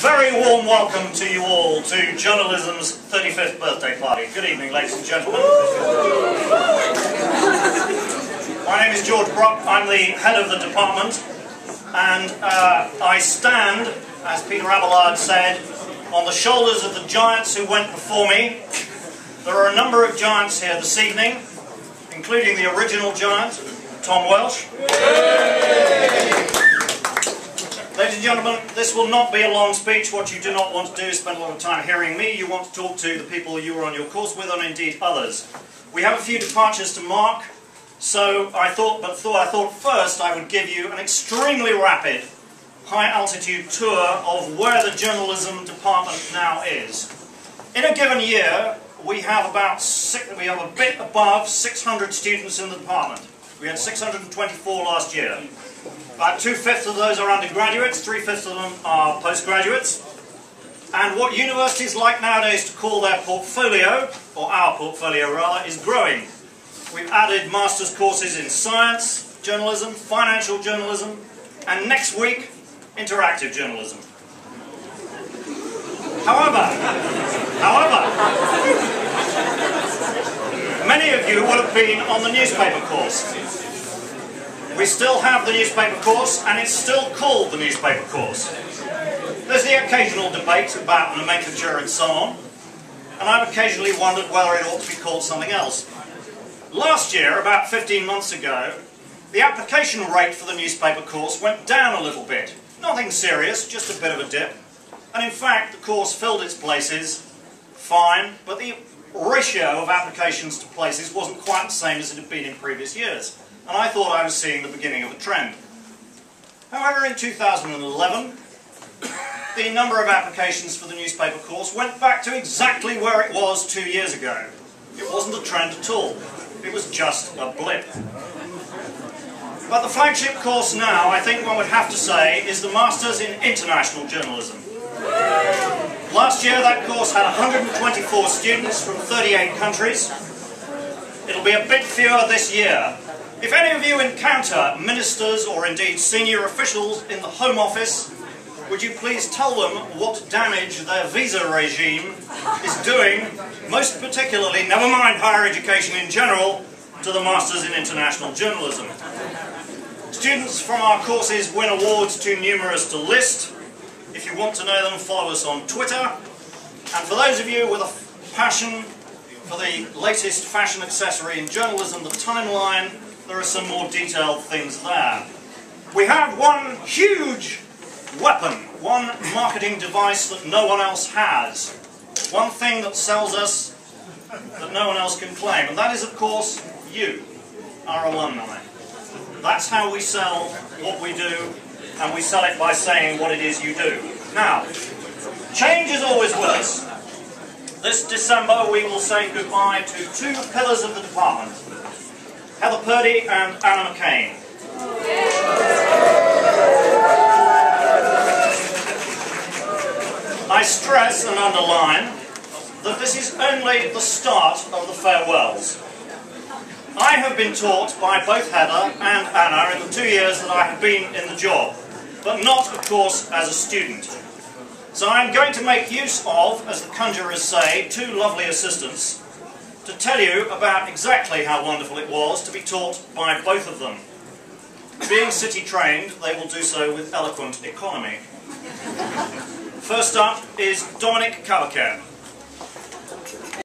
Very warm welcome to you all to journalism's 35th birthday party. Good evening, ladies and gentlemen. My name is George Brock. I'm the head of the department, and I stand, as Peter Abelard said, on the shoulders of the giants who went before me. There are a number of giants here this evening, including the original giant, Tom Welsh. Ladies and gentlemen, this will not be a long speech. What you do not want to do is spend a lot of time hearing me. You want to talk to the people you were on your course with, and indeed others. We have a few departures to mark, so I thought first I would give you an extremely rapid, high-altitude tour of where the journalism department now is. In a given year, we have a bit above 600 students in the department. We had 624 last year. About 2/5 of those are undergraduates, 3/5 of them are postgraduates. And what universities like nowadays to call their portfolio, or our portfolio rather, is growing. We've added master's courses in science, journalism, financial journalism, and next week, interactive journalism. However, many of you will have been on the newspaper course. We still have the newspaper course, and it's still called the newspaper course. There's the occasional debate about nomenclature and so on, and I've occasionally wondered whether it ought to be called something else. Last year, about 15 months ago, the application rate for the newspaper course went down a little bit. Nothing serious, just a bit of a dip. And in fact, the course filled its places fine, but the ratio of applications to places wasn't quite the same as it had been in previous years. And I thought I was seeing the beginning of a trend. However, in 2011, the number of applications for the newspaper course went back to exactly where it was 2 years ago. It wasn't a trend at all. It was just a blip. But the flagship course now, I think one would have to say, is the Masters in International Journalism. Last year that course had 124 students from 38 countries. It'll be a bit fewer this year. If any of you encounter ministers or indeed senior officials in the Home Office, would you please tell them what damage their visa regime is doing, most particularly, never mind higher education in general, to the Masters in International Journalism. Students from our courses win awards too numerous to list. If you want to know them, follow us on Twitter. And for those of you with a passion for the latest fashion accessory in journalism, the Timeline, there are some more detailed things there. We have one huge weapon, one marketing device that no one else has. One thing that sells us that no one else can claim. And that is, of course, you, our alumni. That's how we sell what we do, and we sell it by saying what it is you do. Now, change is always with us. This December we will say goodbye to two pillars of the department, Heather Purdy and Anna McCain. I stress and underline that this is only the start of the farewells. I have been taught by both Heather and Anna in the 2 years that I have been in the job, but not, of course, as a student. So I'm going to make use of, as the conjurers say, two lovely assistants to tell you about exactly how wonderful it was to be taught by both of them. Being city trained, they will do so with eloquent economy. First up is Dominic Cavaquer.